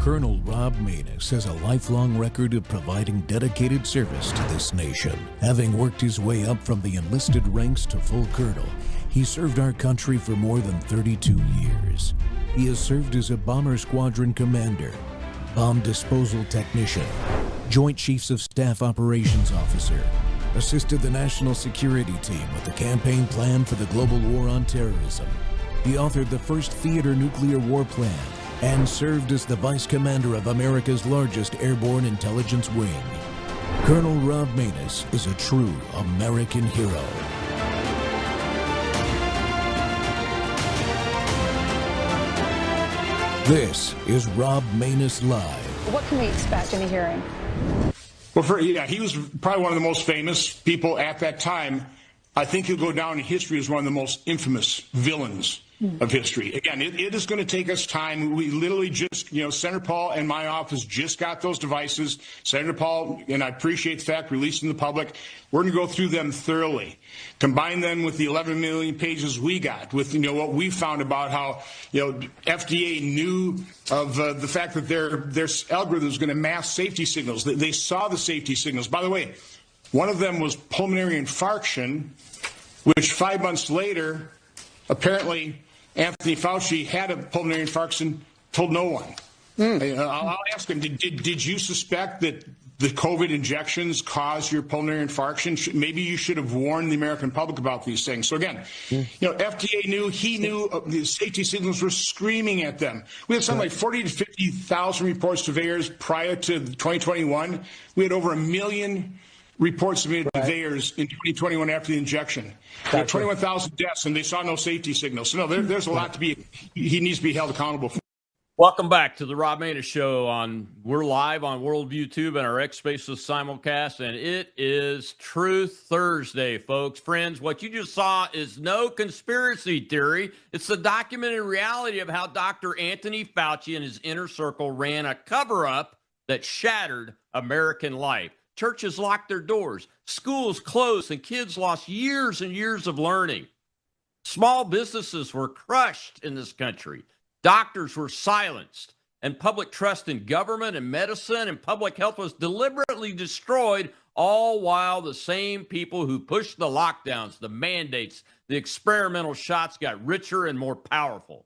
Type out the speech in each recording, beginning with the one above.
Colonel Rob Maness has a lifelong record of providing dedicated service to this nation. Having worked his way up from the enlisted ranks to full colonel, he served our country for more than 32 years. He has served as a bomber squadron commander, bomb disposal technician, Joint Chiefs of Staff Operations Officer, assisted the National Security Team with the campaign plan for the global war on terrorism. He authored the first theater nuclear war plan and served as the Vice Commander of America's largest airborne intelligence wing. Colonel Rob Maness is a true American hero. This is Rob Maness Live. What can we expect in a hearing? Well, he was probably one of the most famous people at that time. I think he'll go down in history as one of the most infamous villains of history. Again, it is going to take us time. We literally just, Senator Paul and my office just got those devices. Senator Paul, and I appreciate the fact, released them to the public. We're going to go through them thoroughly, combine them with the 11 million pages we got, with what we found about how FDA knew of the fact that their algorithm is going to mask safety signals. They saw the safety signals. By the way, one of them was pulmonary infarction, which 5 months later, apparently, Anthony Fauci had a pulmonary infarction, told no one. I'll ask him, did you suspect that the COVID injections caused your pulmonary infarction? Maybe you should have warned the American public about these things. So again, FDA knew, he knew, the safety signals were screaming at them. We had something like 40 to 50,000 reports to VAERS prior to 2021. We had over 1 million reports submitted to VAERS in 2021 after the injection. There were 21,000 deaths, and they saw no safety signals. So, no, there's a lot he needs to be held accountable for. Welcome back to the Rob Maness Show. We're live on Worldview Tube and our X Spaces simulcast, and it is Truth Thursday, folks. Friends, what you just saw is no conspiracy theory. It's the documented reality of how Dr. Anthony Fauci and his inner circle ran a cover-up that shattered American life. Churches locked their doors, schools closed, and kids lost years and years of learning. Small businesses were crushed in this country. Doctors were silenced, and public trust in government and medicine and public health was deliberately destroyed, all while the same people who pushed the lockdowns, the mandates, the experimental shots got richer and more powerful.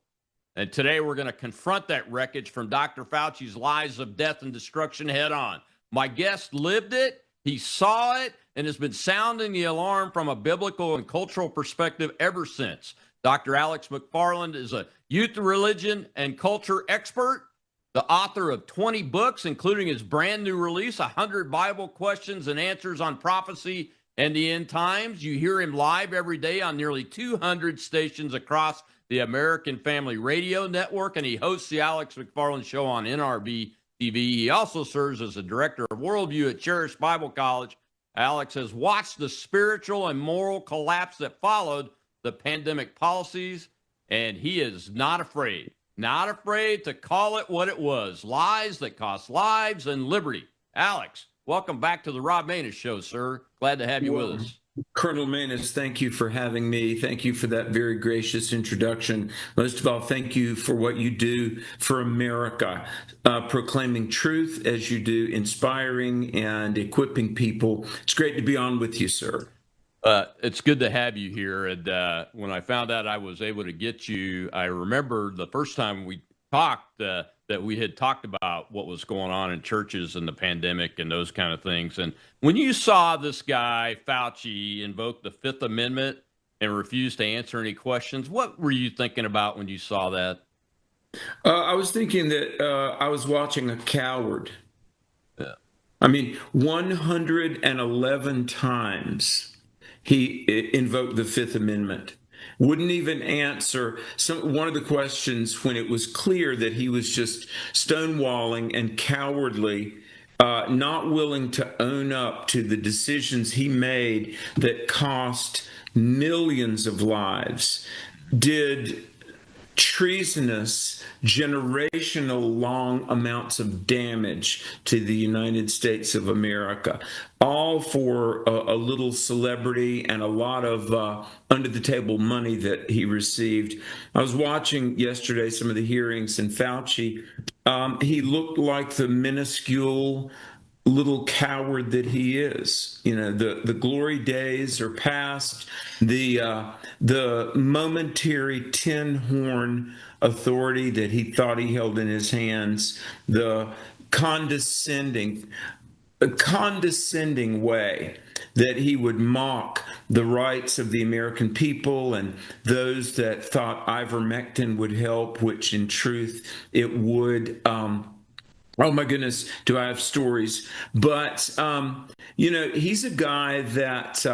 And today we're going to confront that wreckage from Dr. Fauci's lies of death and destruction head on. My guest lived it, he saw it, and has been sounding the alarm from a biblical and cultural perspective ever since. Dr. Alex McFarland is a youth religion and culture expert, the author of 20 books, including his brand new release, 100 Bible Questions and Answers on Prophecy and the End Times. You hear him live every day on nearly 200 stations across the American Family Radio Network, and he hosts the Alex McFarland Show on NRBTV. He also serves as the Director of Worldview at Charis Bible College. Alex has watched the spiritual and moral collapse that followed the pandemic policies, and he is not afraid to call it what it was, lies that cost lives and liberty. Alex, welcome back to the Rob Maness Show, sir. Glad to have you with us. Colonel Maness, thank you for having me. Thank you for that very gracious introduction. Most of all, thank you for what you do for America, proclaiming truth as you do, inspiring and equipping people. It's great to be on with you, sir. It's good to have you here. And when I found out I was able to get you, I remember the first time we talked that we had talked about what was going on in churches and the pandemic and those kind of things. And when you saw this guy, Fauci, invoke the Fifth Amendment and refuse to answer any questions, what were you thinking about when you saw that? I was thinking that I was watching a coward. Yeah. I mean, 111 times he invoked the Fifth Amendment. Wouldn't even answer one of the questions when it was clear that he was just stonewalling and cowardly, not willing to own up to the decisions he made that cost millions of lives, did treasonous, generational long amounts of damage to the United States of America, all for a little celebrity and a lot of under-the-table money that he received. I was watching yesterday some of the hearings, and Fauci he looked like the minuscule little coward that he is. You know, the glory days are past. The momentary tin horn authority that he thought he held in his hands, the condescending way that he would mock the rights of the American people and those that thought ivermectin would help, which in truth it would. Oh my goodness, do I have stories? But, you know, he's a guy that,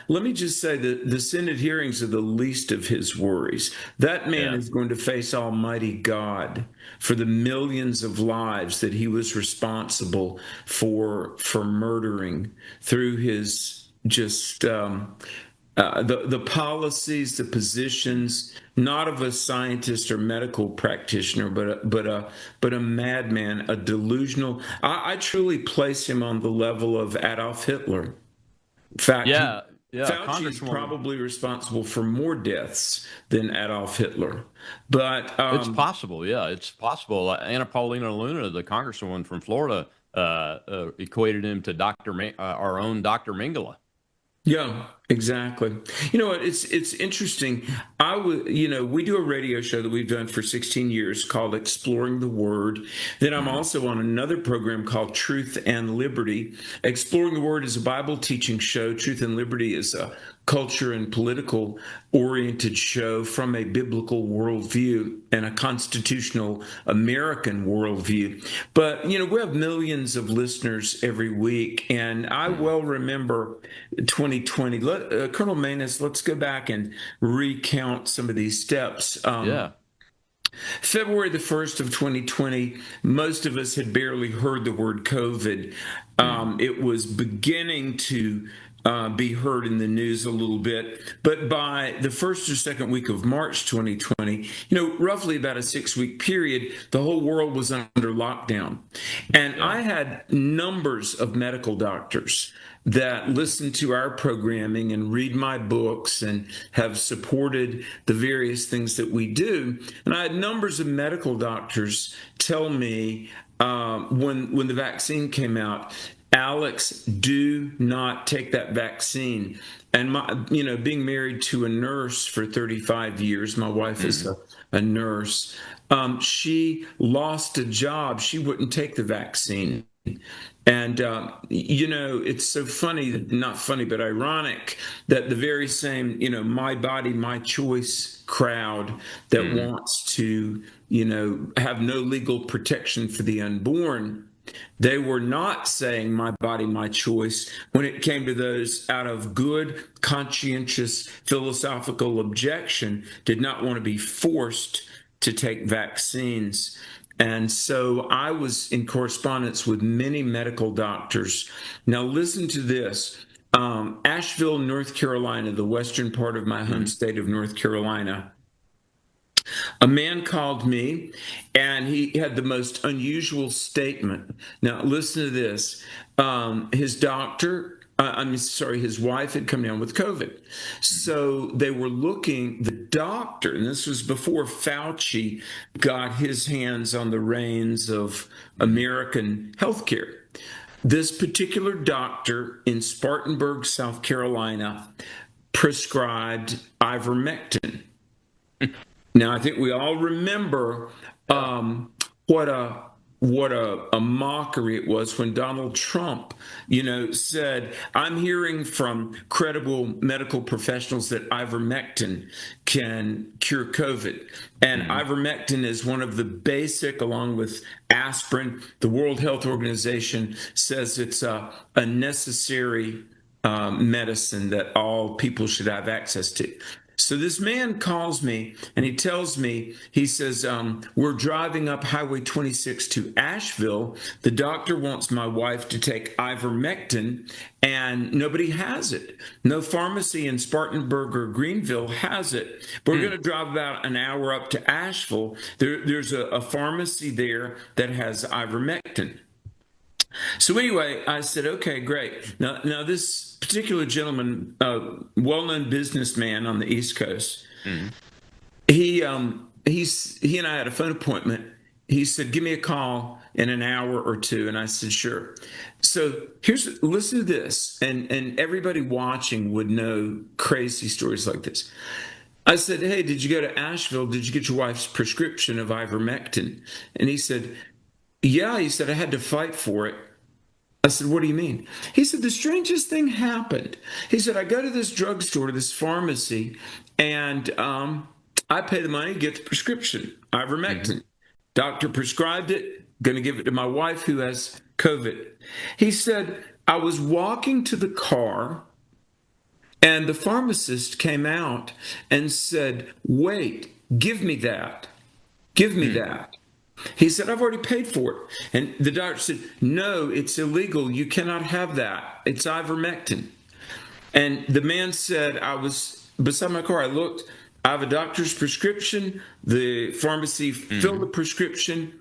let me just say that the Senate hearings are the least of his worries. That man is going to face Almighty God for the millions of lives that he was responsible for murdering through his just the policies, the positions, not of a scientist or medical practitioner, but a madman, a delusional. I truly place him on the level of Adolf Hitler. In fact, Fauci is probably responsible for more deaths than Adolf Hitler. But it's possible. Yeah, it's possible. Anna Paulina Luna, the congresswoman from Florida, equated him to our own Dr. Mengele. Yeah, exactly. You know what? It's interesting. We do a radio show that we've done for 16 years called Exploring the Word. Then I'm also on another program called Truth and Liberty. Exploring the Word is a Bible teaching show. Truth and Liberty is a culture and political oriented show from a biblical worldview and a constitutional American worldview. But, you know, we have millions of listeners every week. And I well remember 2020. Colonel Manus, let's go back and recount some of these steps. February the 1st of 2020, most of us had barely heard the word COVID. It was beginning to be heard in the news a little bit. But by the first or second week of March 2020, you know, roughly about a 6-week period, the whole world was under lockdown. And I had numbers of medical doctors that listen to our programming and read my books and have supported the various things that we do. And I had numbers of medical doctors tell me when the vaccine came out, Alex, do not take that vaccine. And being married to a nurse for 35 years, my wife is a nurse. She lost a job. She wouldn't take the vaccine. And, it's so funny, not funny, but ironic that the very same, my body, my choice crowd that wants to, have no legal protection for the unborn, they were not saying my body, my choice when it came to those out of good, conscientious, philosophical objection, did not want to be forced to take vaccines. And so I was in correspondence with many medical doctors. Now listen to this. Asheville, North Carolina, the western part of my home state of North Carolina. A man called me, and he had the most unusual statement. Now, listen to this. His wife had come down with COVID. So they were looking, the doctor, and this was before Fauci got his hands on the reins of American healthcare. This particular doctor in Spartanburg, South Carolina, prescribed ivermectin. Now, I think we all remember what a mockery it was when Donald Trump, said, I'm hearing from credible medical professionals that ivermectin can cure COVID. And ivermectin is one of the basic, along with aspirin. The World Health Organization says it's a necessary medicine that all people should have access to. So this man calls me and he tells me, he says, we're driving up Highway 26 to Asheville. The doctor wants my wife to take ivermectin and nobody has it. No pharmacy in Spartanburg or Greenville has it. But we're going to drive about an hour up to Asheville. There's a pharmacy there that has ivermectin. So anyway, I said, okay, great. Now this particular gentleman, well-known businessman on the East Coast, he and I had a phone appointment. he said, give me a call in an hour or two. And I said, sure. So listen to this. And everybody watching would know crazy stories like this. I said, hey, did you go to Asheville? Did you get your wife's prescription of ivermectin? And he said, yeah. He said, I had to fight for it. I said, what do you mean? He said, the strangest thing happened. He said, I go to this drugstore, this pharmacy, and I pay the money to get the prescription, ivermectin. Doctor prescribed it, going to give it to my wife who has COVID. He said, I was walking to the car, and the pharmacist came out and said, wait, give me that. Give me that. He said, I've already paid for it. And the doctor said, no, it's illegal. You cannot have that. It's ivermectin. And the man said, I was beside my car. I looked. I have a doctor's prescription. The pharmacy filled the prescription.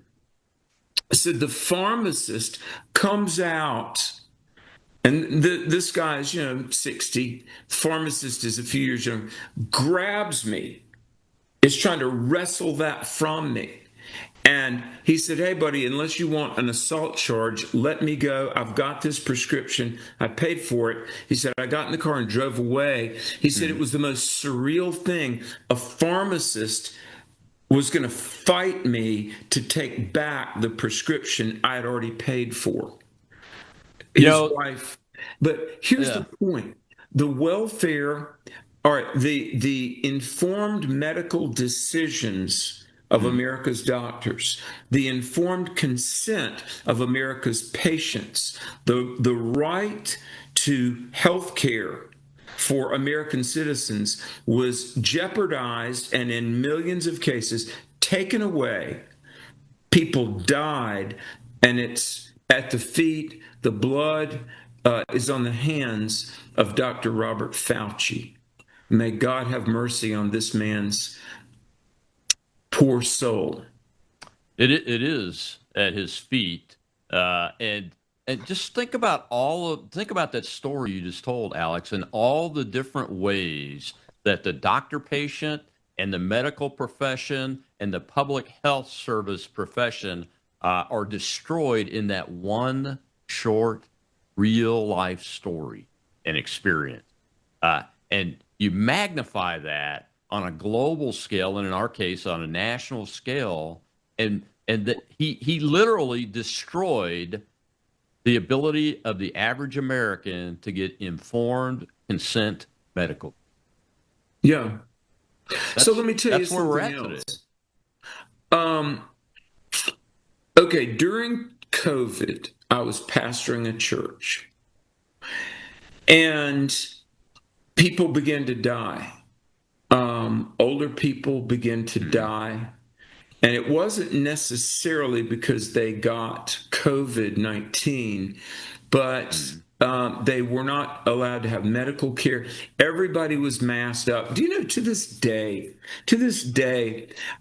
I said, the pharmacist comes out. And this guy's, 60. The pharmacist is a few years younger. Grabs me. Is trying to wrestle that from me. And he said, hey, buddy, unless you want an assault charge, let me go. I've got this prescription. I paid for it. He said, I got in the car and drove away. He said it was the most surreal thing. A pharmacist was going to fight me to take back the prescription I had already paid for. His wife. But here's the point. The welfare, or the informed medical decisions of America's doctors, the informed consent of America's patients, the right to health care for American citizens was jeopardized and in millions of cases taken away. People died, and it's at the feet, the blood is on the hands of Dr. Robert Fauci. May God have mercy on this man's poor soul. It is at his feet, and just think about that story you just told, Alex, and all the different ways that the doctor-patient and the medical profession and the public health service profession are destroyed in that one short, real-life story and experience, and you magnify that on a global scale, and in our case, on a national scale, and that he literally destroyed the ability of the average American to get informed consent medical. Yeah. So let me tell you something where we're at else. Today. Okay, during COVID, I was pastoring a church, and people began to die. Older people begin to die. And it wasn't necessarily because they got COVID-19, but they were not allowed to have medical care. Everybody was masked up. Do you know, to this day,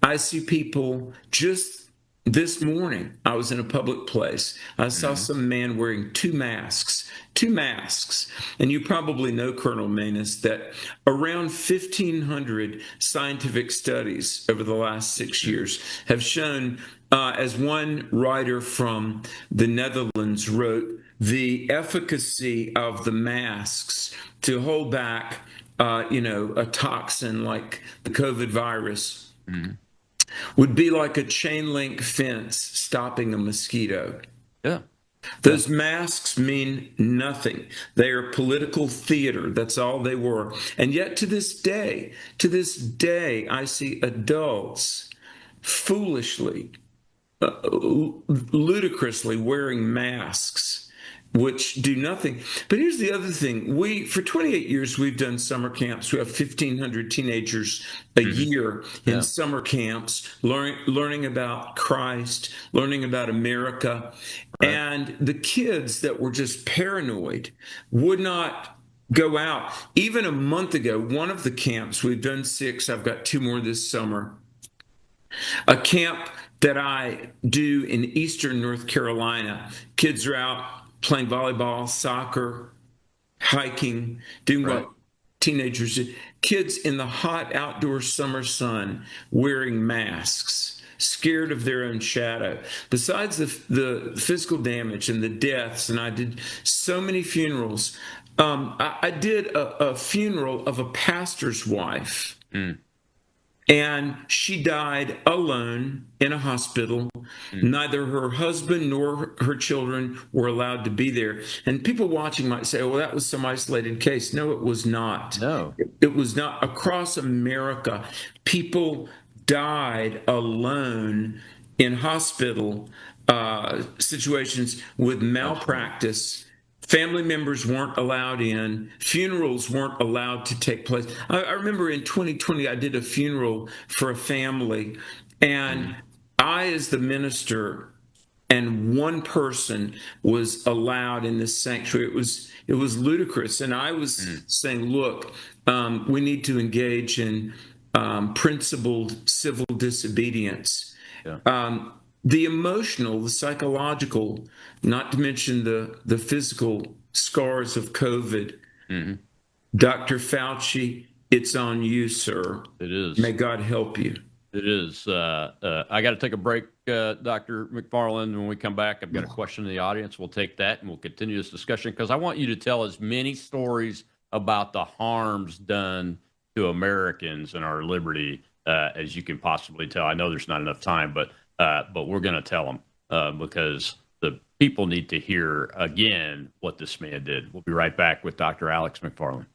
I see people just this morning, I was in a public place. I saw some man wearing two masks. And you probably know, Colonel Manus, that around 1,500 scientific studies over the last 6 years have shown, as one writer from the Netherlands wrote, the efficacy of the masks to hold back, a toxin like the COVID virus. Would be like a chain link fence stopping a mosquito. Yeah. Those masks mean nothing. They are political theater. That's all they were. And yet to this day, I see adults foolishly, ludicrously wearing masks, which do nothing. But here's the other thing. For 28 years, we've done summer camps. We have 1,500 teenagers a year in summer camps, learning about Christ, learning about America. Right. And the kids that were just paranoid would not go out. Even a month ago, one of the camps, we've done 6, I've got 2 more this summer, a camp that I do in eastern North Carolina. Kids are out playing volleyball, soccer, hiking, doing what teenagers do. Kids in the hot outdoor summer sun wearing masks. scared of their own shadow. Besides the physical damage and the deaths, and I did so many funerals. I did a funeral of a pastor's wife. And she died alone in a hospital. Neither her husband nor her children were allowed to be there. And people watching might say, well, that was some isolated case. No, it was not. No. It was not. Across America, people died alone in hospital situations with malpractice. Family members weren't allowed in. Funerals weren't allowed to take place. I remember in 2020, I did a funeral for a family, and I, as the minister, and one person was allowed in this sanctuary. It was ludicrous, and I was saying, look, we need to engage in principled civil disobedience. Yeah. The emotional, the psychological, not to mention the physical scars of COVID. Dr. Fauci, it's on you, sir. It is. May God help you. It is. I got to take a break, Dr. McFarland. When we come back, I've got a question in the audience. We'll take that and we'll continue this discussion because I want you to tell as many stories about the harms done to Americans and our liberty as you can possibly tell. I know there's not enough time, but we're going to tell them because the people need to hear again what this man did. We'll be right back with Dr. Alex McFarland.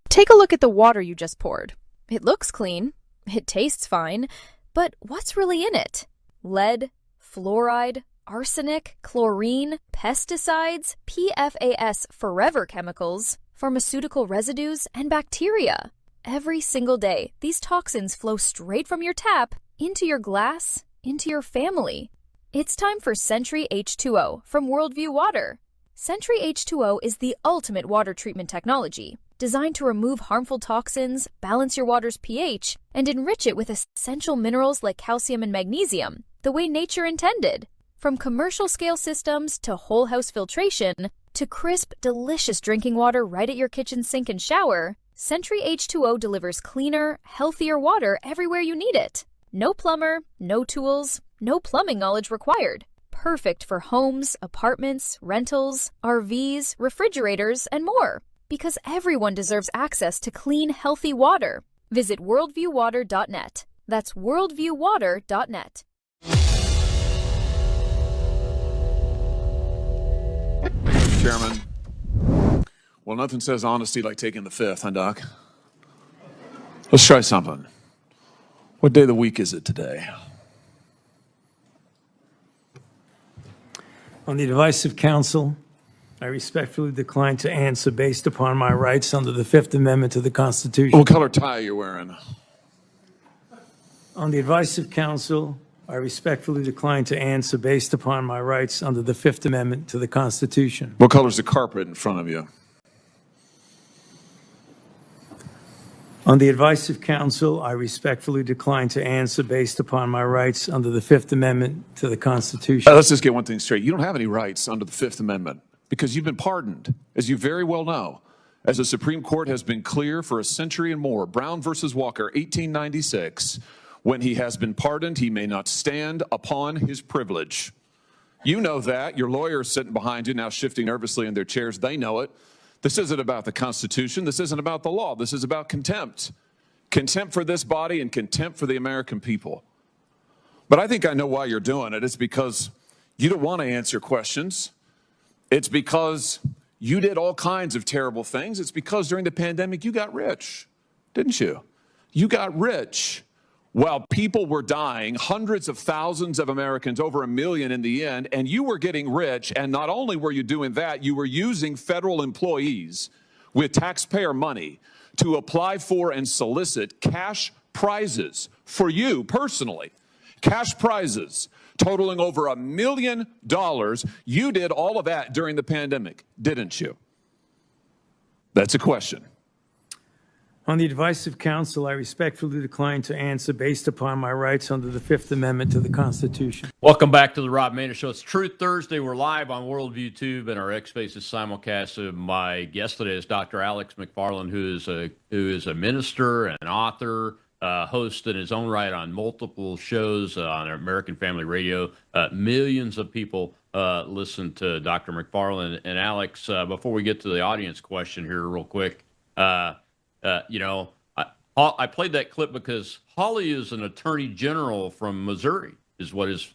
Take a look at the water you just poured. It looks clean. It tastes fine. But what's really in it? Lead, fluoride, arsenic, chlorine, pesticides, PFAS forever chemicals, pharmaceutical residues, and bacteria. Every single day, these toxins flow straight from your tap into your glass, into your family. It's time for Sentry H2O from Worldview Water. Sentry H2O is the ultimate water treatment technology, designed to remove harmful toxins, balance your water's pH, and enrich it with essential minerals like calcium and magnesium, the way nature intended. From commercial-scale systems to whole-house filtration to crisp, delicious drinking water right at your kitchen sink and shower, Sentry H2O delivers cleaner, healthier water everywhere you need it. No plumber, no tools, no plumbing knowledge required. Perfect for homes, apartments, rentals, RVs, refrigerators, and more. Because everyone deserves access to clean, healthy water. Visit worldviewwater.net. That's worldviewwater.net. Mr. Chairman, well, nothing says honesty like taking the fifth, huh, Doc? Let's try something. What day of the week is it today? On the advice of counsel, I respectfully decline to answer based upon my rights under the Fifth Amendment to the Constitution. What color tie are you wearing? On the advice of counsel, I respectfully decline to answer based upon my rights under the Fifth Amendment to the Constitution. What color's the carpet in front of you? On the advice of counsel, I respectfully decline to answer based upon my rights under the Fifth Amendment to the Constitution. Let's just get one thing straight. You don't have any rights under the Fifth Amendment because you've been pardoned, as you very well know. As the Supreme Court has been clear for a century and more, Brown versus Walker, 1896, when he has been pardoned, he may not stand upon his privilege. You know that. Your lawyers sitting behind you now shifting nervously in their chairs. They know it. This isn't about the Constitution. This isn't about the law. This is about contempt. Contempt for this body and contempt for the American people. But I think I know why you're doing it. It's because you don't want to answer questions. It's because you did all kinds of terrible things. It's because during the pandemic you got rich, didn't you? You got rich while people were dying, hundreds of thousands of Americans, over 1 million in the end, and you were getting rich. And not only were you doing that, you were using federal employees with taxpayer money to apply for and solicit cash prizes for you personally. Cash prizes totaling over $1 million. You did all of that during the pandemic, didn't you? That's a question. On the advice of counsel, I respectfully decline to answer based upon my rights under the Fifth Amendment to the Constitution. Welcome back to the Rob Manor Show. It's Truth Thursday. We're live on Worldview Tube and our X Spaces simulcast. My guest today is Dr. Alex McFarland, who is a minister and an author, host in his own right on multiple shows on American Family Radio. Millions of people listen to Dr. McFarland. And Alex, before we get to the audience question here real quick, I played that clip because Hawley is an attorney general from Missouri, is what his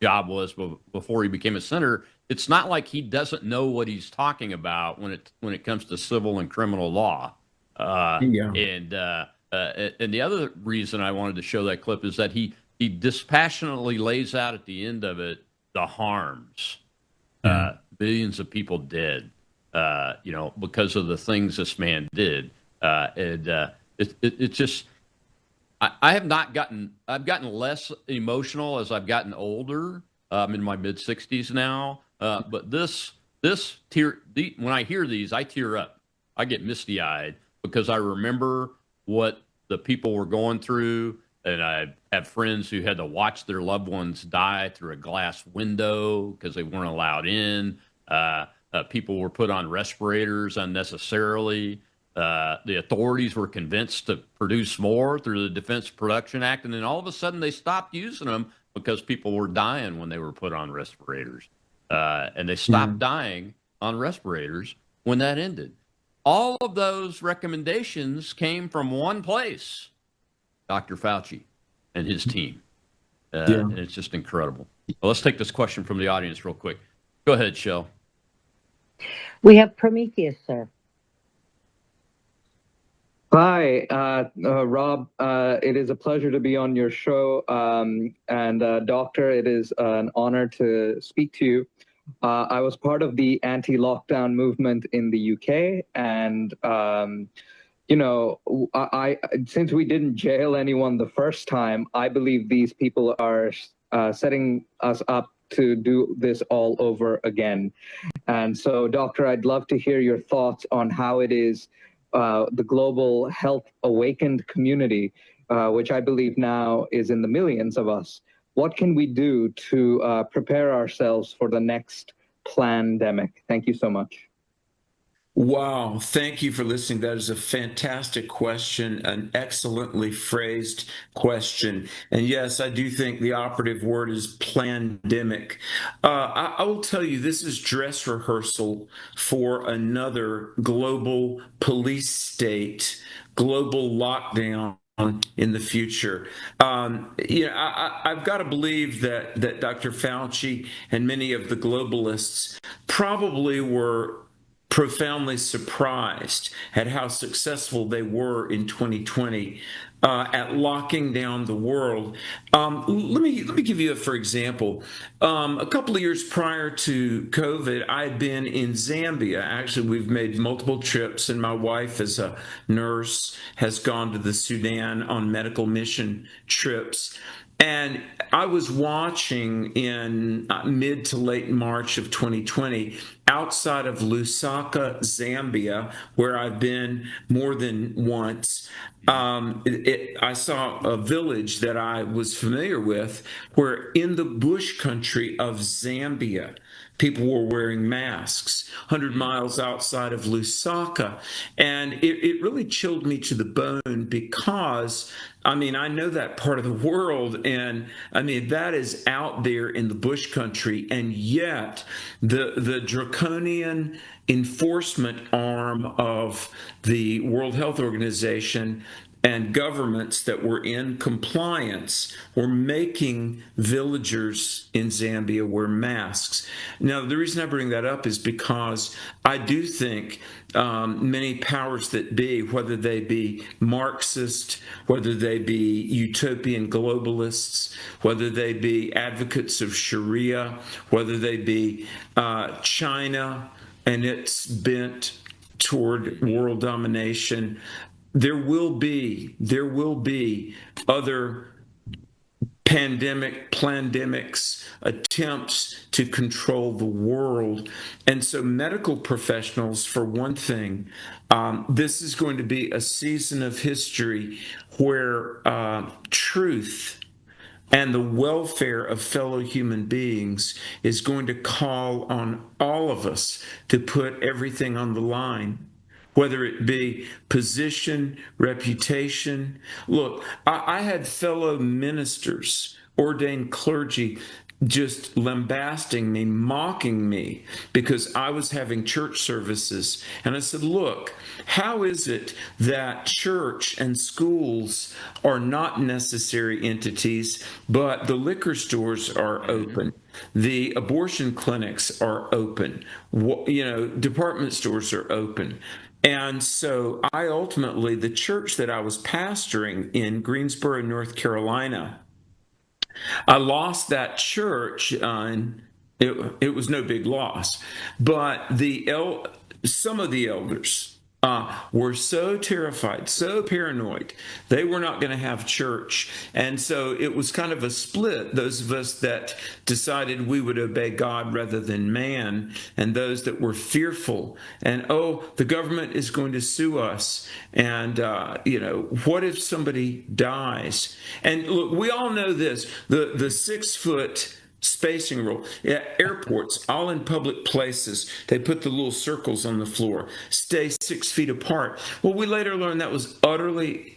job was before he became a senator. It's not like he doesn't know what he's talking about when it comes to civil and criminal law. And the other reason I wanted to show that clip is that he dispassionately lays out at the end of it the harms, billions of people dead, because of the things this man did. It's just, I've gotten less emotional as I've gotten older. I'm in my mid 60s now. But when I hear these, I tear up. I get misty eyed because I remember what the people were going through. And I have friends who had to watch their loved ones die through a glass window because they weren't allowed in. People were put on respirators unnecessarily. The authorities were convinced to produce more through the Defense Production Act, and then all of a sudden they stopped using them because people were dying when they were put on respirators. And they stopped dying on respirators when that ended. All of those recommendations came from one place, Dr. Fauci and his team. And it's just incredible. Well, let's take this question from the audience real quick. Go ahead, Shell. We have Prometheus, sir. Hi, Rob. It is a pleasure to be on your show. Doctor, it is an honor to speak to you. I was part of the anti-lockdown movement in the UK. And, since we didn't jail anyone the first time, I believe these people are setting us up to do this all over again. And so, Doctor, I'd love to hear your thoughts on how it is the global health awakened community, which I believe now is in the millions of us. What can we do to prepare ourselves for the next plandemic? Thank you so much. Wow. Thank you for listening. That is a fantastic question, an excellently phrased question. And yes, I do think the operative word is plandemic. I will tell you, this is dress rehearsal for another global police state, global lockdown in the future. I've got to believe that Dr. Fauci and many of the globalists probably were profoundly surprised at how successful they were in 2020 at locking down the world. Let me give you for example. A couple of years prior to COVID, I had been in Zambia. Actually, we've made multiple trips, and my wife, as a nurse, has gone to the Sudan on medical mission trips. And I was watching in mid to late March of 2020 outside of Lusaka, Zambia, where I've been more than once. I saw a village that I was familiar with where in the bush country of Zambia, people were wearing masks 100 miles outside of Lusaka. And it really chilled me to the bone because, I know that part of the world, and that is out there in the bush country, and yet the draconian enforcement arm of the World Health Organization and governments that were in compliance were making villagers in Zambia wear masks. Now, the reason I bring that up is because I do think many powers that be, whether they be Marxist, whether they be utopian globalists, whether they be advocates of Sharia, whether they be China and its bent toward world domination, there will be other pandemics, attempts to control the world. And so medical professionals, for one thing, this is going to be a season of history where truth and the welfare of fellow human beings is going to call on all of us to put everything on the line, whether it be position, reputation. Look, I had fellow ministers, ordained clergy, just lambasting me, mocking me, because I was having church services. And I said, look, how is it that church and schools are not necessary entities, but the liquor stores are open? The abortion clinics are open. Department stores are open. And so I ultimately, the church that I was pastoring in Greensboro, North Carolina, I lost that church, and it was no big loss. But some of the elders were so terrified, so paranoid, they were not going to have church. And so it was kind of a split, those of us that decided we would obey God rather than man, and those that were fearful. And, the government is going to sue us. And, what if somebody dies? And look, we all know this, the 6-foot spacing rule. At airports, all in public places, they put the little circles on the floor. Stay 6 feet apart. Well, we later learned that was utterly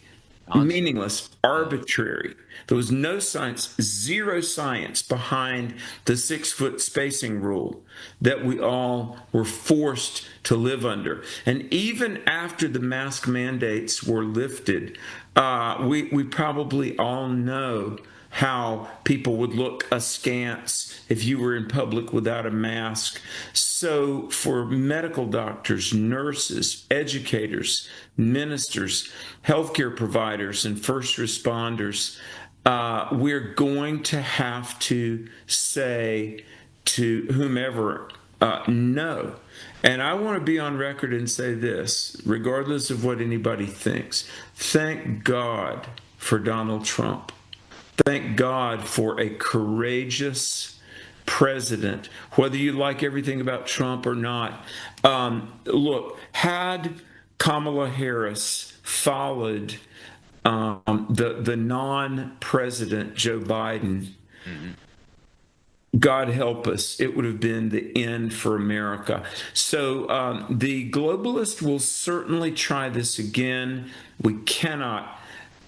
meaningless, arbitrary. There was no science, zero science behind the 6-foot spacing rule that we all were forced to live under. And even after the mask mandates were lifted, we probably all know how people would look askance if you were in public without a mask. So for medical doctors, nurses, educators, ministers, healthcare providers, and first responders, we're going to have to say to whomever, no. And I want to be on record and say this, regardless of what anybody thinks. Thank God for Donald Trump. Thank God for a courageous president, whether you like everything about Trump or not. Look, had Kamala Harris followed the non-president Joe Biden, God help us, it would have been the end for America. So the globalists will certainly try this again. We cannot.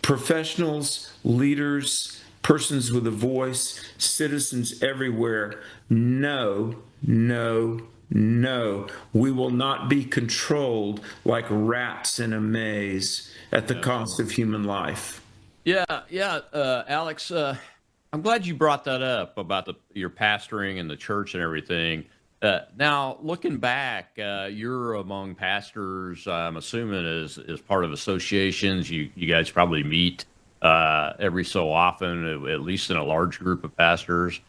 Professionals, leaders, persons with a voice, citizens everywhere, no, no, no. We will not be controlled like rats in a maze at the cost of human life. Alex, I'm glad you brought that up about your pastoring and the church and everything. Now, looking back, you're among pastors, I'm assuming, as part of associations. You guys probably meet every so often, at least in a large group of pastors.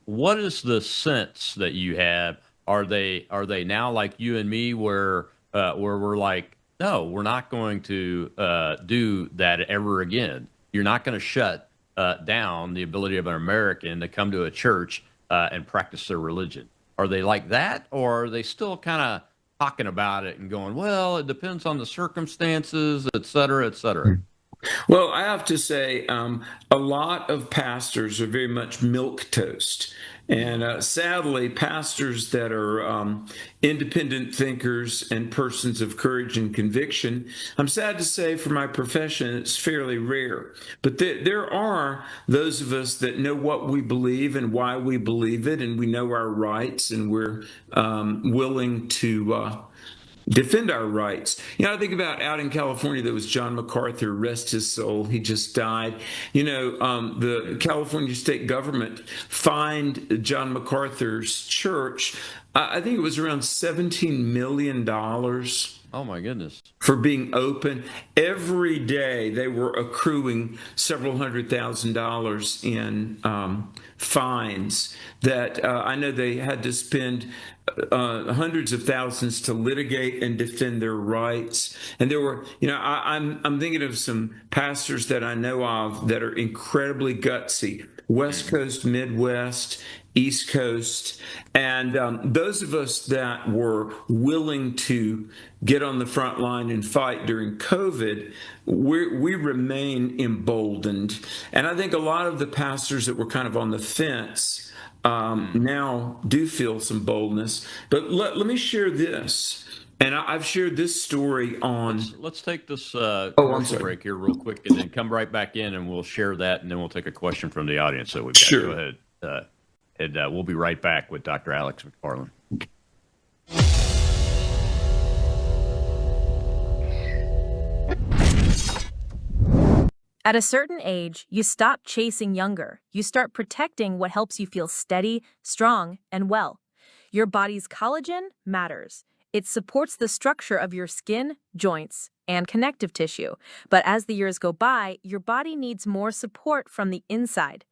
What is the sense that you have? Are they now like you and me, where we're like, no, we're not going to do that ever again? You're not going to shut down the ability of an American to come to a church and practice their religion. Are they like that, or are they still kind of talking about it and going, well, it depends on the circumstances, et cetera, et cetera? Well, I have to say, a lot of pastors are very much milquetoast. And sadly, pastors that are independent thinkers and persons of courage and conviction, I'm sad to say for my profession, it's fairly rare. But there are those of us that know what we believe and why we believe it, and we know our rights, and we're willing to defend our rights. I think about out in California, there was John MacArthur, rest his soul. He just died. The California state government fined John MacArthur's church, I think it was around $17 million Oh my goodness. For being open. Every day they were accruing several $100,000 in fines that I know they had to spend hundreds of thousands to litigate and defend their rights. And there were, I'm thinking of some pastors that I know of that are incredibly gutsy. West Coast, Midwest, East Coast, and those of us that were willing to get on the front line and fight during COVID, we remain emboldened. And I think a lot of the pastors that were kind of on the fence now do feel some boldness. But let me share this. And I've shared this story on. Let's take this commercial break here real quick, and then come right back in, and we'll share that, and then we'll take a question from the audience that we've got. Sure. Go ahead. And we'll be right back with Dr. Alex McFarland. At a certain age, you stop chasing younger. You start protecting what helps you feel steady, strong, and well. Your body's collagen matters. It supports the structure of your skin, joints, and connective tissue. But as the years go by, your body needs more support from the inside.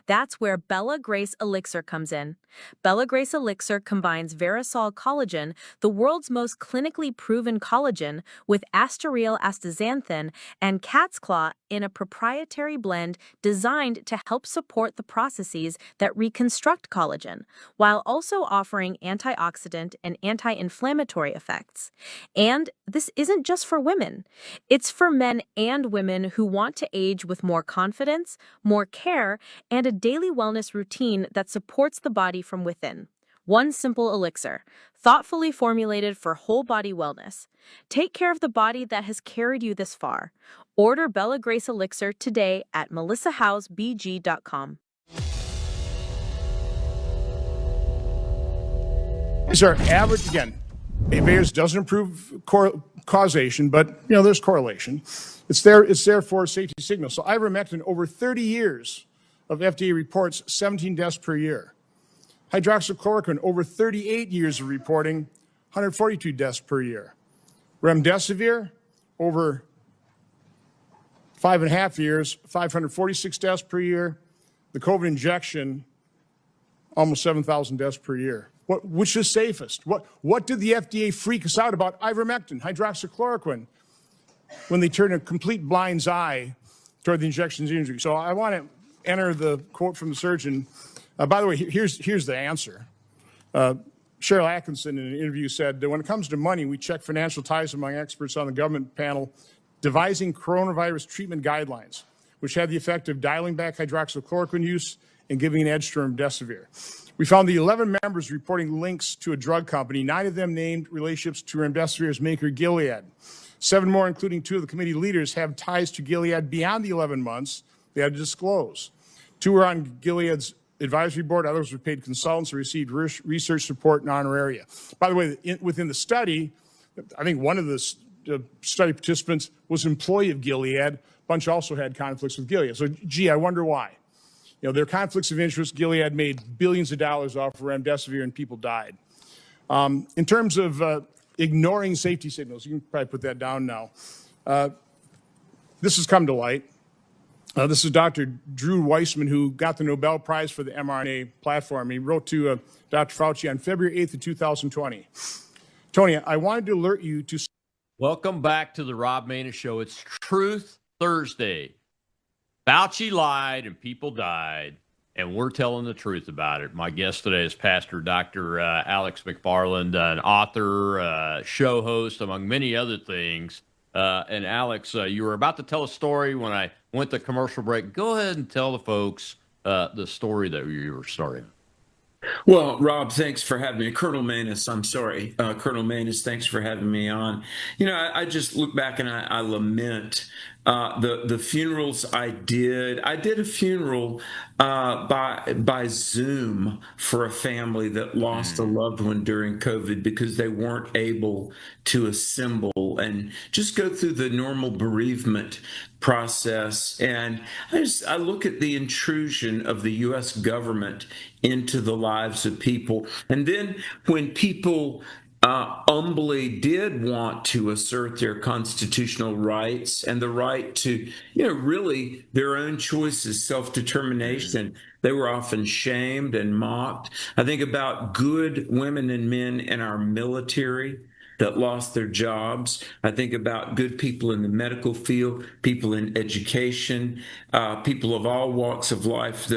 That's where Bella Grace Elixir comes in. Bella Grace Elixir combines Verisol collagen, the world's most clinically proven collagen, with asteryl astaxanthin and cat's claw in a proprietary blend designed to help support the processes that reconstruct collagen, while also offering antioxidant and anti-inflammatory effects. And this isn't just for women. It's for men and women who want to age with more confidence, more care, and a daily wellness routine that supports the body from within. One simple elixir, thoughtfully formulated for whole body wellness. Take care of the body that has carried you this far. Order Bella Grace Elixir today at melissahousebg.com. These are average, again, Bayes doesn't improve causation, but there's correlation. It's there for safety signals. So ivermectin, over 30 years of FDA reports, 17 deaths per year. Hydroxychloroquine, over 38 years of reporting, 142 deaths per year. Remdesivir, over 5.5 years, 546 deaths per year. The COVID injection, almost 7,000 deaths per year. Which is safest? What did the FDA freak us out about ivermectin, hydroxychloroquine, when they turned a complete blind's eye toward the injection's injury? So I want to enter the quote from the surgeon. By the way, here's the answer. Cheryl Atkinson in an interview said that when it comes to money, we check financial ties among experts on the government panel devising coronavirus treatment guidelines, which had the effect of dialing back hydroxychloroquine use and giving an edge to remdesivir. We found the 11 members reporting links to a drug company. 9 of them named relationships to remdesivir's maker, Gilead. 7 more, including 2 of the committee leaders, have ties to Gilead beyond the 11 months they had to disclose. 2 were on Gilead's advisory board. Others were paid consultants or received research support and honoraria. By the way, within the study, I think one of the study participants was an employee of Gilead. A bunch also had conflicts with Gilead. So, I wonder why. There are conflicts of interest. Gilead made billions of dollars off of remdesivir and people died. In terms of ignoring safety signals, you can probably put that down now. This has come to light. This is Dr. Drew Weissman, who got the Nobel Prize for the mRNA platform. He wrote to Dr. Fauci on February 8th of 2020. Tony, I wanted to alert you to... Welcome back to the Rob Maness Show. It's Truth Thursday. Fauci lied and people died, and we're telling the truth about it. My guest today is Pastor Dr. Alex McFarland, an author, show host, among many other things. And Alex, you were about to tell a story when I went to commercial break. Go ahead and tell the folks the story that you were starting. Well, Rob, thanks for having me. Colonel Maness, Colonel Maness, thanks for having me on. I just look back and I lament the funerals I did. I did a funeral by Zoom for a family that lost a loved one during COVID because they weren't able to assemble and just go through the normal bereavement process. And I look at the intrusion of the U.S. government into the lives of people. And then when people humbly did want to assert their constitutional rights and the right to, really their own choices, self-determination. They were often shamed and mocked. I think about good women and men in our military that lost their jobs. I think about good people in the medical field, people in education, people of all walks of life.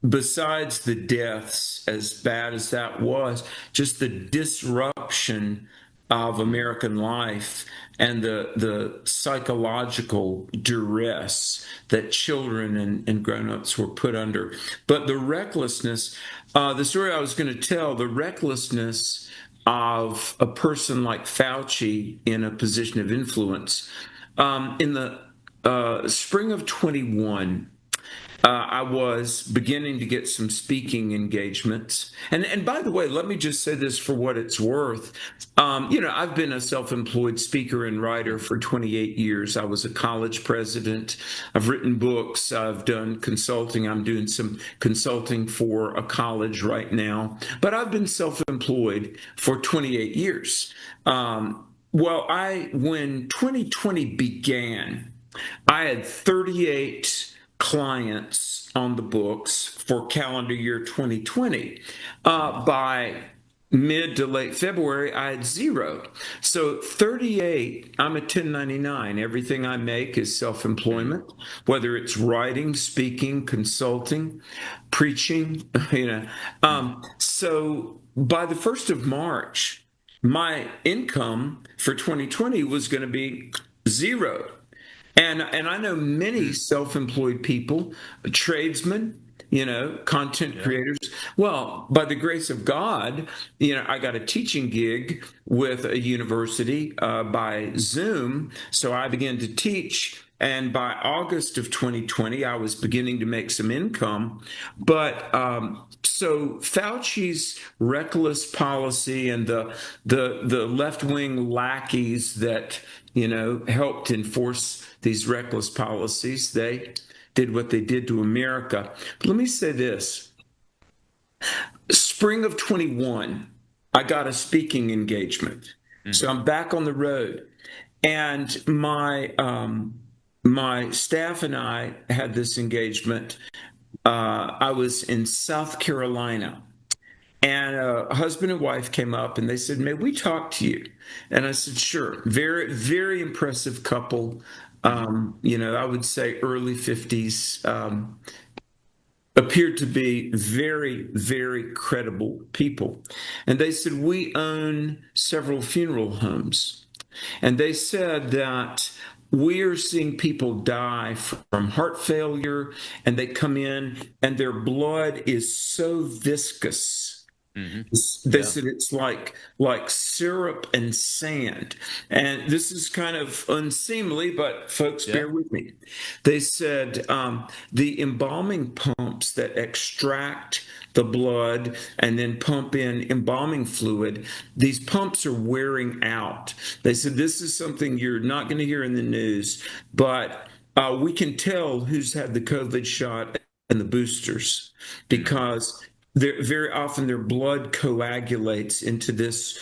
Besides the deaths, as bad as that was, just the disruption of American life and the psychological duress that children and grown-ups were put under. But the recklessness, the story I was going to tell, the recklessness of a person like Fauci in a position of influence. In the spring of 21, I was beginning to get some speaking engagements. And by the way, let me just say this for what it's worth. I've been a self-employed speaker and writer for 28 years. I was a college president. I've written books. I've done consulting. I'm doing some consulting for a college right now. But I've been self-employed for 28 years. When 2020 began, I had 38 clients on the books for calendar year 2020. By mid to late February, I had 0. So 38, I'm a 1099. Everything I make is self-employment, whether it's writing, speaking, consulting, preaching, So by the 1st of March, my income for 2020 was going to be 0. And I know many self-employed people, tradesmen, content creators. Well, by the grace of God, I got a teaching gig with a university by Zoom. So I began to teach. And by August of 2020, I was beginning to make some income. But so Fauci's reckless policy and the left-wing lackeys that, helped enforce these reckless policies, they did what they did to America. But let me say this. Spring of 21, I got a speaking engagement. So I'm back on the road. And my staff and I had this engagement. I was in South Carolina. And a husband and wife came up and they said, "May we talk to you?" And I said, "Sure." Very, very impressive couple. I would say early 50s, appeared to be very, very credible people. And they said, "We own several funeral homes." And they said that we're seeing people die from heart failure, and they come in and their blood is so viscous. They said it's like syrup and sand. And this is kind of unseemly, but folks, bear with me. They said the embalming pumps that extract the blood and then pump in embalming fluid, these pumps are wearing out. They said this is something you're not going to hear in the news, but we can tell who's had the COVID shot and the boosters because very often their blood coagulates into this.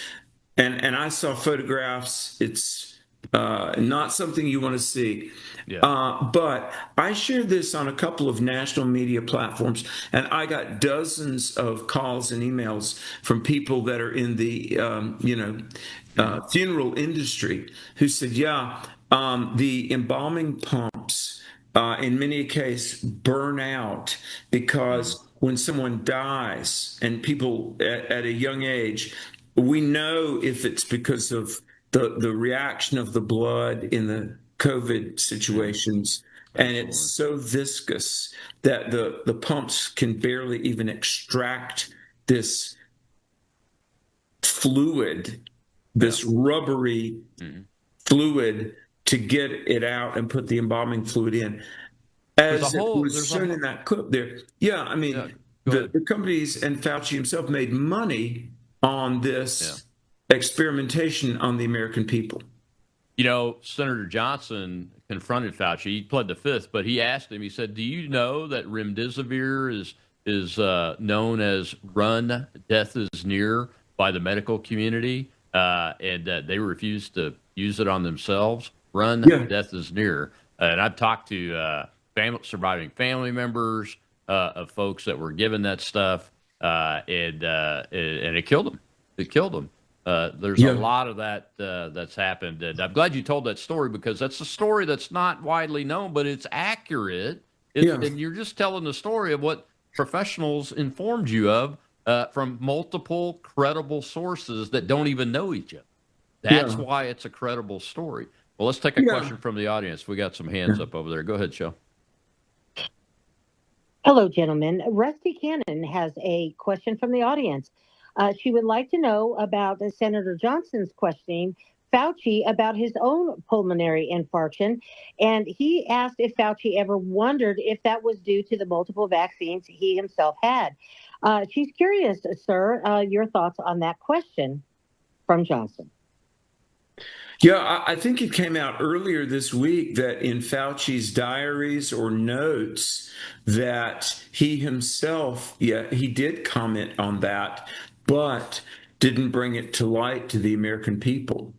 And I saw photographs. It's not something you want to see. But I shared this on a couple of national media platforms, and I got dozens of calls and emails from people that are in the funeral industry who said, the embalming pumps in many cases burn out because when someone dies and people at a young age, we know if it's because of the reaction of the blood in the COVID situations, and it's so viscous that the pumps can barely even extract this fluid, this rubbery fluid to get it out and put the embalming fluid in. As it was shown in that clip there. The companies and Fauci himself made money on this experimentation on the American people. Senator Johnson confronted Fauci. He pled the fifth, but he asked him, he said, "Do you know that remdesivir is known as run, death is near by the medical community?" and they refuse to use it on themselves. Run, death is near. And I've talked to surviving family members of folks that were given that stuff, and it killed them. It killed them. There's a lot of that that's happened. And I'm glad you told that story, because that's a story that's not widely known, but it's accurate. And you're just telling the story of what professionals informed you of from multiple credible sources that don't even know each other. That's why it's a credible story. Well, let's take a question from the audience. We got some hands up over there. Go ahead, Joe. Hello, gentlemen. Rusty Cannon has a question from the audience. She would like to know about Senator Johnson's questioning Fauci about his own pulmonary infarction. And he asked if Fauci ever wondered if that was due to the multiple vaccines he himself had. She's curious, sir, your thoughts on that question from Johnson. Yeah, I think it came out earlier this week that in Fauci's diaries or notes that he himself, he did comment on that, but didn't bring it to light to the American people.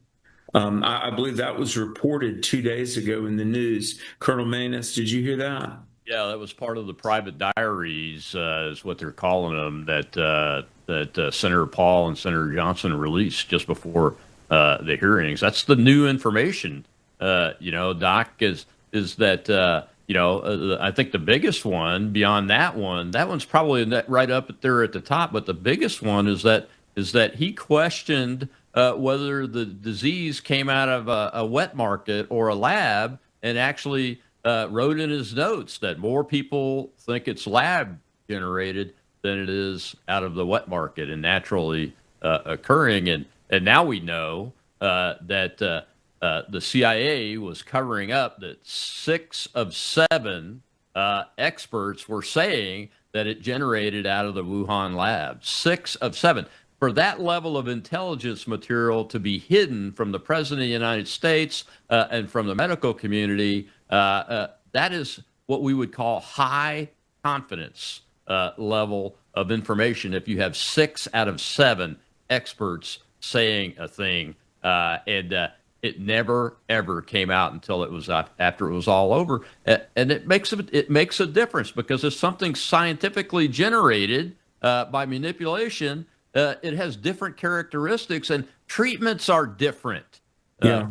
I believe that was reported 2 days ago in the news. Colonel Manus, did you hear that? Yeah, that was part of the private diaries, is what they're calling them, that Senator Paul and Senator Johnson released just before the hearings. That's the new information, Doc, is that, I think the biggest one beyond that one's probably right up there at the top. But the biggest one is that he questioned whether the disease came out of a wet market or a lab, and actually wrote in his notes that more people think it's lab generated than it is out of the wet market and naturally occurring. And now we know that the CIA was covering up that 6 of 7 experts were saying that it generated out of the Wuhan lab. 6 of 7. For that level of intelligence material to be hidden from the President of the United States and from the medical community, that is what we would call high confidence level of information. If you have 6 out of 7 experts saying a thing, and it never ever came out until it was after it was all over, and it makes a difference, because if something's scientifically generated by manipulation, it has different characteristics, and treatments are different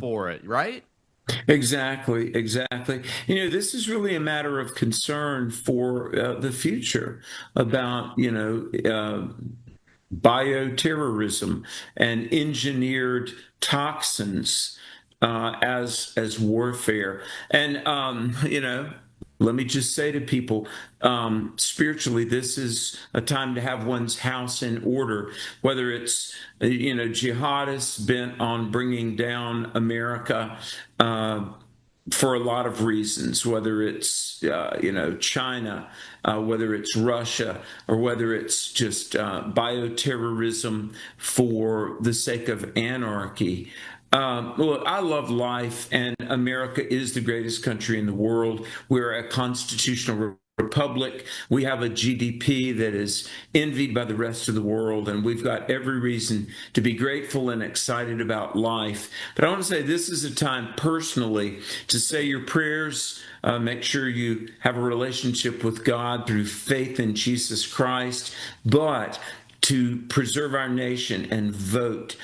for it, right? Exactly. This is really a matter of concern for the future about, bioterrorism and engineered toxins as warfare. And, let me just say to people, spiritually, this is a time to have one's house in order, whether it's, jihadists bent on bringing down America for a lot of reasons, whether it's, China, whether it's Russia, or whether it's just bioterrorism for the sake of anarchy. Look, I love life, and America is the greatest country in the world. We're a constitutional republic. We have a GDP that is envied by the rest of the world, and we've got every reason to be grateful and excited about life. But I want to say this is a time personally to say your prayers. Make sure you have a relationship with God through faith in Jesus Christ, but to preserve our nation and vote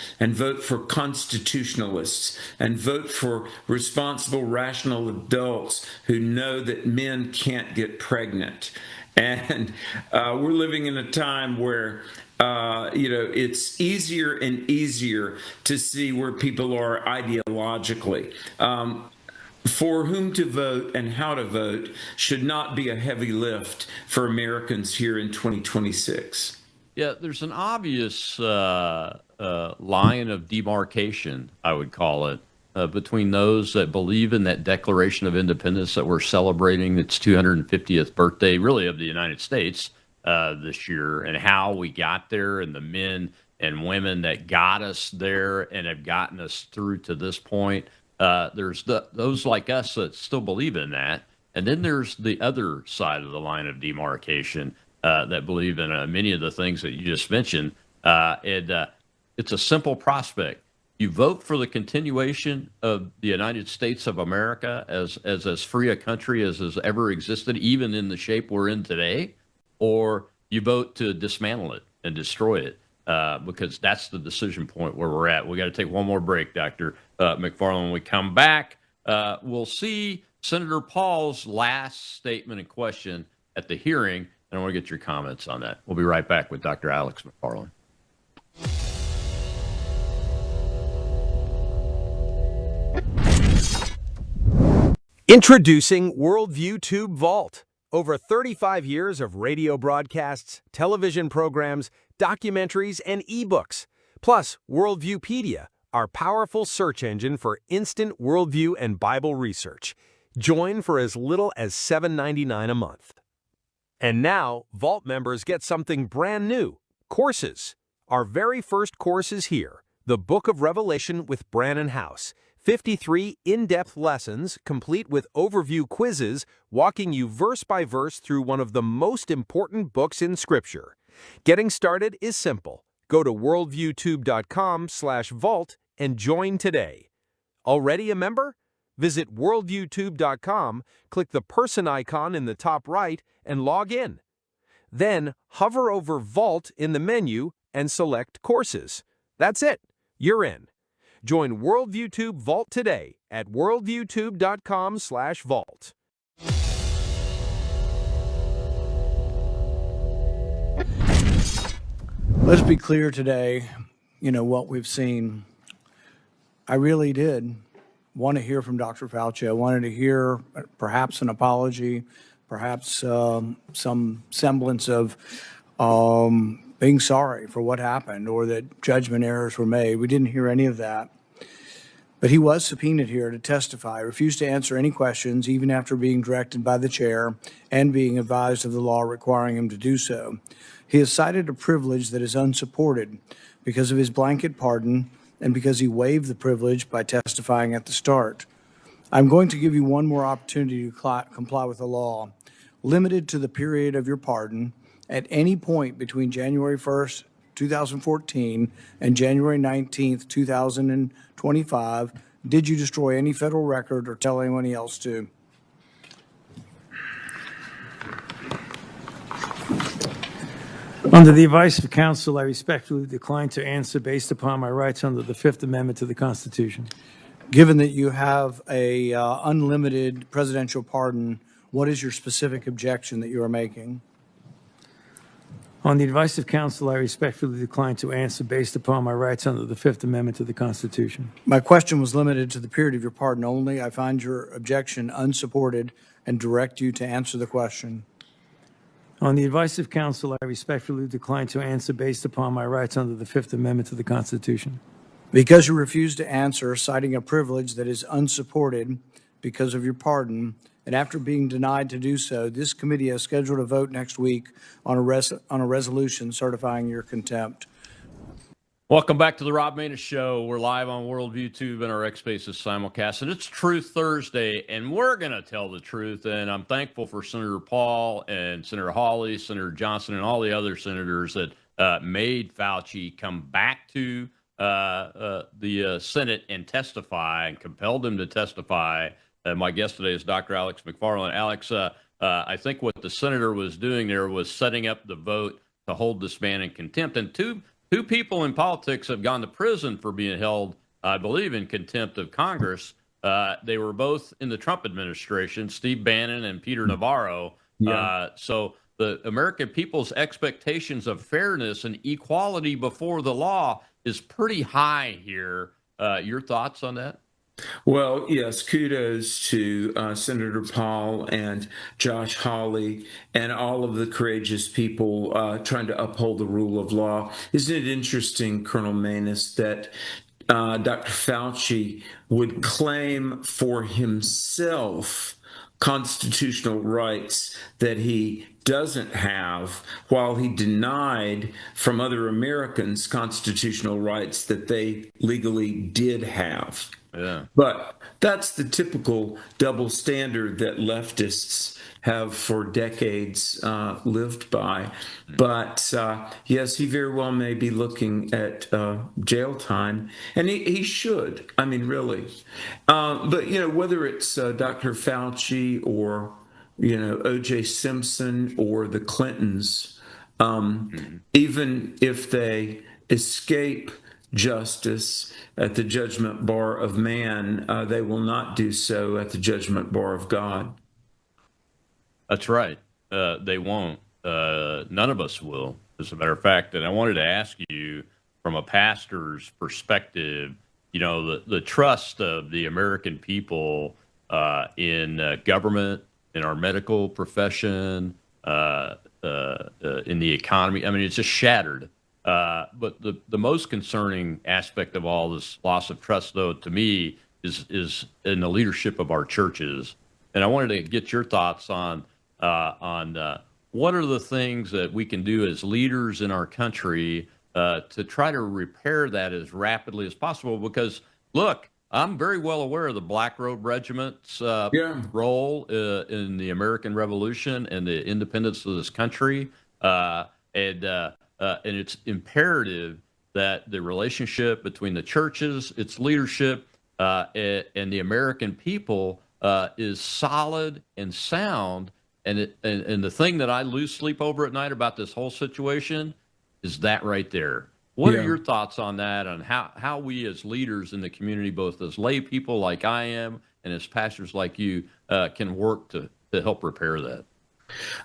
for constitutionalists, and vote for responsible, rational adults who know that men can't get pregnant. And we're living in a time where it's easier and easier to see where people are ideologically. For whom to vote and how to vote should not be a heavy lift for Americans here in 2026. Yeah, there's an obvious line of demarcation, I would call it, between those that believe in that Declaration of Independence that we're celebrating its 250th birthday, really, of the United States this year, and how we got there, and the men and women that got us there and have gotten us through to this point. There's those like us that still believe in that. And then there's the other side of the line of demarcation that believe in many of the things that you just mentioned. It's a simple prospect. you vote for the continuation of the United States of America as free a country as has ever existed, even in the shape we're in today, or you vote to dismantle it and destroy it, because that's the decision point where we're at. We got to take one more break, Dr. McFarland. When we come back, we'll see Senator Paul's last statement and question at the hearing, and I want to get your comments on that. We'll be right back with Dr. Alex McFarland. Introducing Worldview Tube Vault. Over 35 years of radio broadcasts, television programs, documentaries, and ebooks. Plus, Worldviewpedia, our powerful search engine for instant worldview and Bible research. Join for as little as $7.99 a month. And now, Vault members get something brand new, courses. Our very first course is here, the Book of Revelation with Brannon House. 53 in-depth lessons, complete with overview quizzes, walking you verse by verse through one of the most important books in Scripture. Getting started is simple. Go to worldviewtube.com/vault and join today. Already a member? Visit worldviewtube.com, click the person icon in the top right, and log in. Then hover over Vault in the menu and select Courses. That's it. You're in. Join WorldviewTube Vault today at worldviewtube.com/vault. Let's be clear today, what we've seen. I really did want to hear from Dr. Fauci. I wanted to hear perhaps an apology, perhaps some semblance of being sorry for what happened or that judgment errors were made. We didn't hear any of that. But he was subpoenaed here to testify, refused to answer any questions, even after being directed by the chair and being advised of the law requiring him to do so. He has cited a privilege that is unsupported because of his blanket pardon and because he waived the privilege by testifying at the start. I'm going to give you one more opportunity to comply with the law, limited to the period of your pardon. At any point between January 1st, 2014 and January 19th, 2025, did you destroy any federal record or tell anyone else to? Under the advice of counsel, I respectfully decline to answer based upon my rights under the Fifth Amendment to the Constitution. Given that you have a unlimited presidential pardon, what is your specific objection that you are making? On the advice of counsel, I respectfully decline to answer based upon my rights under the Fifth Amendment to the Constitution. My question was limited to the period of your pardon only. I find your objection unsupported and direct you to answer the question. On the advice of counsel, I respectfully decline to answer based upon my rights under the Fifth Amendment to the Constitution. Because you refuse to answer, citing a privilege that is unsupported because of your pardon, and after being denied to do so, this committee has scheduled a vote next week on a resolution certifying your contempt. Welcome back to the Rob Maness Show. We're live on Worldview Tube and our X Spaces simulcast, and it's Truth Thursday, and we're going to tell the truth. And I'm thankful for Senator Paul and Senator Hawley, Senator Johnson, and all the other senators that made Fauci come back to the Senate and testify and compelled him to testify. My guest today is Dr. Alex McFarland. Alex, I think what the senator was doing there was setting up the vote to hold this man in contempt. And two people in politics have gone to prison for being held, I believe, in contempt of Congress. They were both in the Trump administration, Steve Bannon and Peter Navarro. Yeah. So the American people's expectations of fairness and equality before the law is pretty high here. Your thoughts on that? Well, yes, kudos to Senator Paul and Josh Hawley and all of the courageous people trying to uphold the rule of law. Isn't it interesting, Colonel Maness, that Dr. Fauci would claim for himself constitutional rights that he doesn't have, while he denied from other Americans constitutional rights that they legally did have? Yeah. But that's the typical double standard that leftists have for decades lived by. But yes, he very well may be looking at jail time, and he should. I mean, really. But, whether it's Dr. Fauci or, O.J. Simpson or the Clintons, even if they escape justice at the judgment bar of man, they will not do so at the judgment bar of God. That's right. They won't. None of us will, as a matter of fact. And I wanted to ask you, from a pastor's perspective, the trust of the American people in government, in our medical profession, in the economy. I mean, it's just shattered. But the most concerning aspect of all this loss of trust, though, to me, is in the leadership of our churches. And I wanted to get your thoughts on what are the things that we can do as leaders in our country to try to repair that as rapidly as possible. Because, look, I'm very well aware of the Black Robe Regiment's role in the American Revolution and the independence of this country. And it's imperative that the relationship between the churches, its leadership, and the American people is solid and sound. And the thing that I lose sleep over at night about this whole situation is that right there. What are your thoughts on that, on how we as leaders in the community, both as lay people like I am and as pastors like you, can work to help repair that?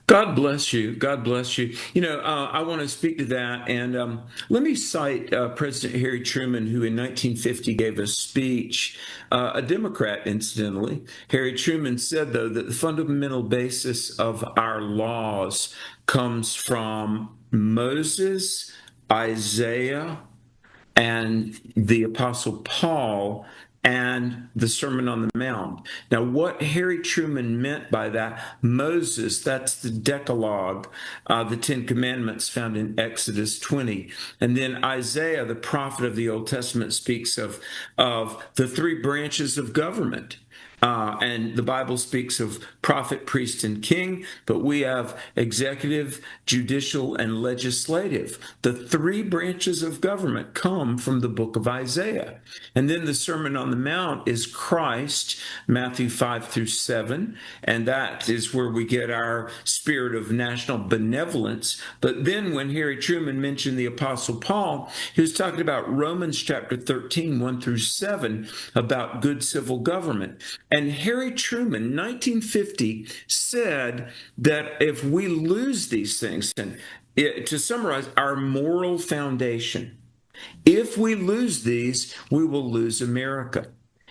God bless you. God bless you. I want to speak to that. And let me cite President Harry Truman, who in 1950 gave a speech, a Democrat, incidentally. Harry Truman said, though, that the fundamental basis of our laws comes from Moses, Isaiah, and the Apostle Paul, and the Sermon on the Mount. Now, what Harry Truman meant by that, Moses, that's the Decalogue, the Ten Commandments found in Exodus 20. And then Isaiah, the prophet of the Old Testament, speaks of the three branches of government. And the Bible speaks of prophet, priest, and king, but we have executive, judicial, and legislative. The three branches of government come from the book of Isaiah. And then the Sermon on the Mount is Christ, Matthew 5-7, and that is where we get our spirit of national benevolence. But then when Harry Truman mentioned the Apostle Paul, he was talking about Romans chapter 13, 1-7, about good civil government. And Harry Truman, 1950, said that if we lose these things, and to summarize, our moral foundation, if we lose these, we will lose America.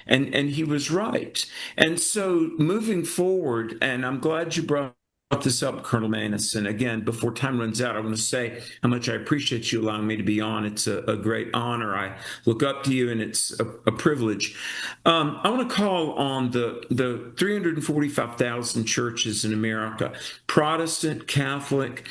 And he was right. And so moving forward, and I'm glad you brought this up, Colonel Maness. And again, before time runs out, I want to say how much I appreciate you allowing me to be on. It's a great honor. I look up to you, and it's a privilege. I want to call on the 345,000 churches in America, Protestant, Catholic,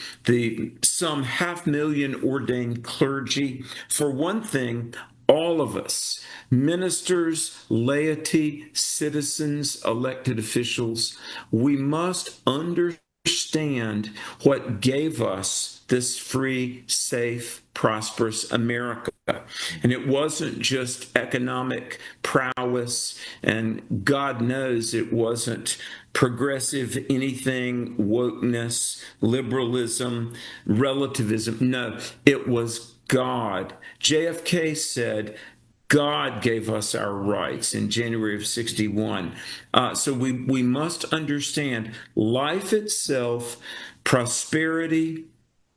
some 500,000 ordained clergy. For one thing, all of us, ministers, laity, citizens, elected officials, we must understand what gave us this free, safe, prosperous America. And it wasn't just economic prowess, and God knows it wasn't progressive anything, wokeness, liberalism, relativism. No, it was God. JFK said, God gave us our rights in January of 61. So we must understand life itself, prosperity,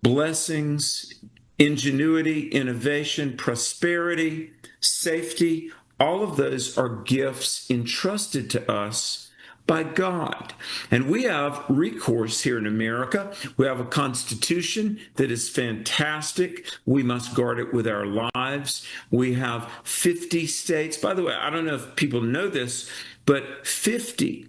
blessings, ingenuity, innovation, prosperity, safety, all of those are gifts entrusted to us by God. And we have recourse here in America. We have a constitution that is fantastic. We must guard it with our lives. We have 50 states. By the way, I don't know if people know this, but 50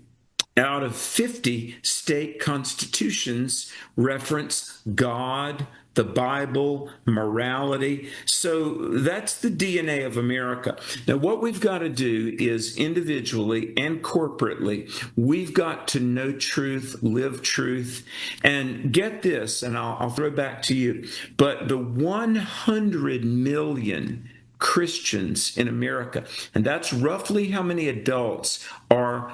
out of 50 state constitutions reference God, the Bible, morality. So that's the DNA of America. Now, what we've got to do is individually and corporately, we've got to know truth, live truth, and get this, and I'll throw it back to you, but the 100 million Christians in America, and that's roughly how many adults are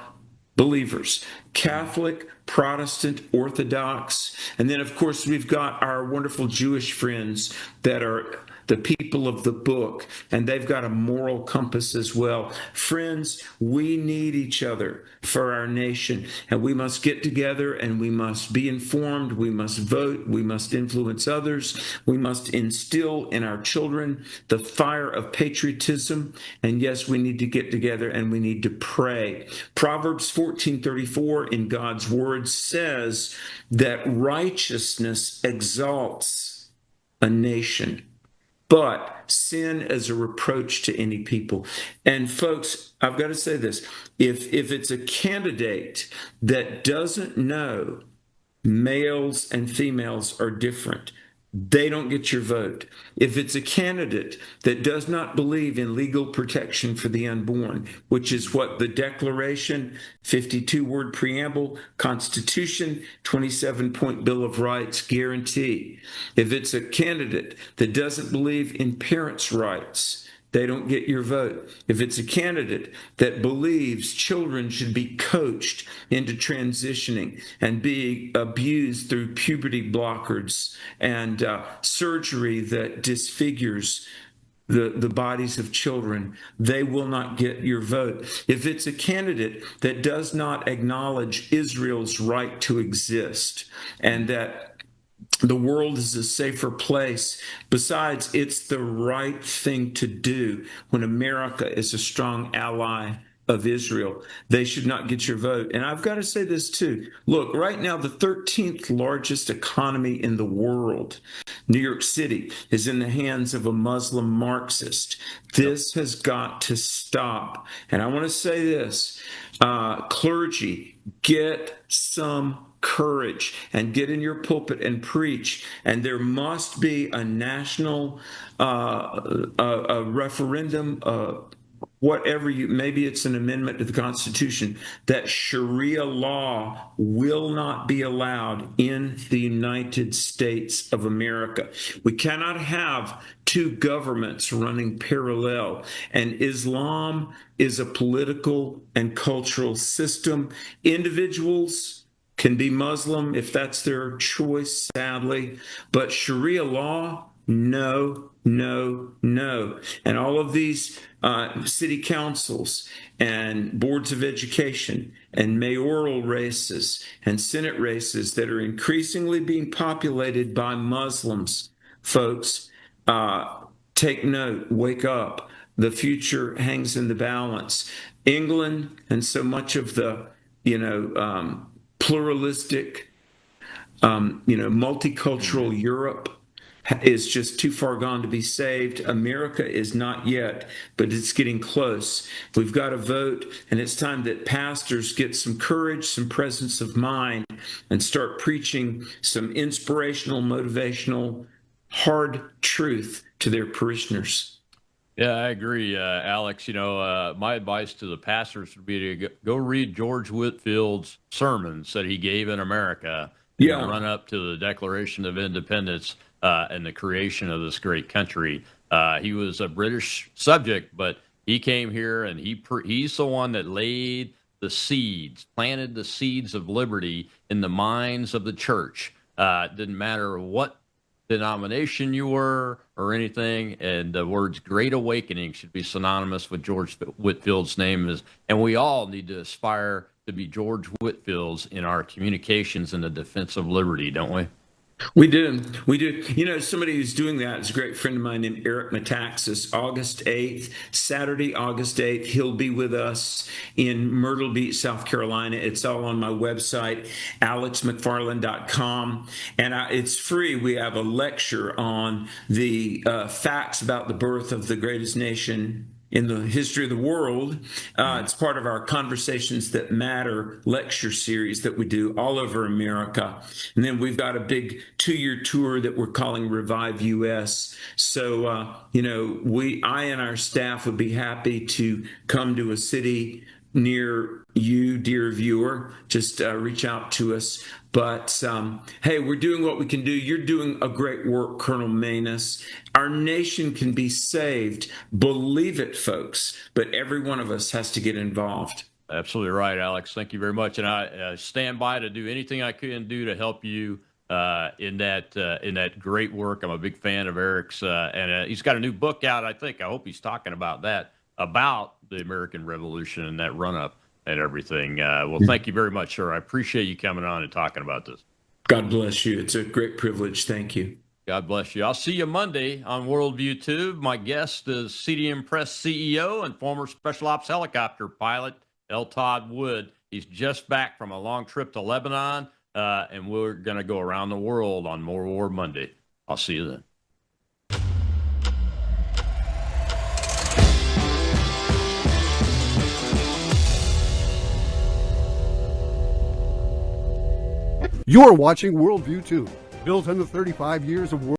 believers, Catholic, Protestant, Orthodox, and then of course we've got our wonderful Jewish friends that are the people of the book, and they've got a moral compass as well. Friends, we need each other for our nation, and we must get together and we must be informed, we must vote, we must influence others, we must instill in our children the fire of patriotism, and yes, we need to get together and we need to pray. Proverbs 14:34 in God's word says that righteousness exalts a nation, but sin is a reproach to any people. And folks, I've got to say this. If it's a candidate that doesn't know males and females are different, they don't get your vote. If it's a candidate that does not believe in legal protection for the unborn, which is what the Declaration, 52-word preamble, Constitution, 27-point Bill of Rights guarantee. If it's a candidate that doesn't believe in parents' rights, they don't get your vote. If it's a candidate that believes children should be coached into transitioning and being abused through puberty blockers and surgery that disfigures the bodies of children, they will not get your vote. If it's a candidate that does not acknowledge Israel's right to exist and that the world is a safer place. Besides, it's the right thing to do when America is a strong ally of Israel. They should not get your vote. And I've got to say this too. Look, right now, the 13th largest economy in the world, New York City, is in the hands of a Muslim Marxist. This has got to stop. And I want to say this, clergy, get some courage and get in your pulpit and preach. And there must be a national a referendum, whatever maybe it's an amendment to the Constitution, that Sharia law will not be allowed in the United States of America. We cannot have two governments running parallel, and Islam is a political and cultural system. Individuals can be Muslim if that's their choice, sadly, but Sharia law, no, no, no. And all of these city councils and boards of education and mayoral races and Senate races that are increasingly being populated by Muslims, folks, take note, wake up. The future hangs in the balance. England and so much of the, pluralistic, multicultural Europe is just too far gone to be saved. America is not yet, but it's getting close. We've got to vote, and it's time that pastors get some courage, some presence of mind, and start preaching some inspirational, motivational, hard truth to their parishioners. Yeah, I agree, Alex. My advice to the pastors would be to go read George Whitefield's sermons that he gave in America. Run up to the Declaration of Independence and the creation of this great country. He was a British subject, but he came here and he's the one that laid the seeds, planted the seeds of liberty in the minds of the church. It didn't matter what denomination you were or anything, and the words Great Awakening should be synonymous with George Whitefield's name, and we all need to aspire to be George Whitefields in our communications in the defense of liberty, don't we? We do. Somebody who's doing that is a great friend of mine named Eric Metaxas. August 8th, Saturday, August 8th, he'll be with us in Myrtle Beach, South Carolina. It's all on my website, alexmcfarland.com. And it's free. We have a lecture on the facts about the birth of the greatest nation in the history of the world. It's part of our Conversations That Matter lecture series that we do all over America. And then we've got a big 2-year tour that we're calling Revive US. So, I and our staff would be happy to come to a city near you, dear viewer. Just reach out to us. But hey, we're doing what we can do. You're doing a great work, Colonel Manus. Our nation can be saved. Believe it, folks. But every one of us has to get involved. Absolutely right, Alex. Thank you very much. And I stand by to do anything I can do to help you in that great work. I'm a big fan of Eric's, and he's got a new book out. I hope he's talking about that, about the American Revolution and that run-up and everything. Well, thank you very much, sir. I appreciate you coming on and talking about this. God bless you. It's a great privilege. Thank you. God bless you. I'll see you Monday on Worldview Tube. My guest is CDM Press CEO and former Special Ops helicopter pilot, L. Todd Wood. He's just back from a long trip to Lebanon, and we're going to go around the world on More War Monday. I'll see you then. You're watching Worldview 2, built on the 35 years of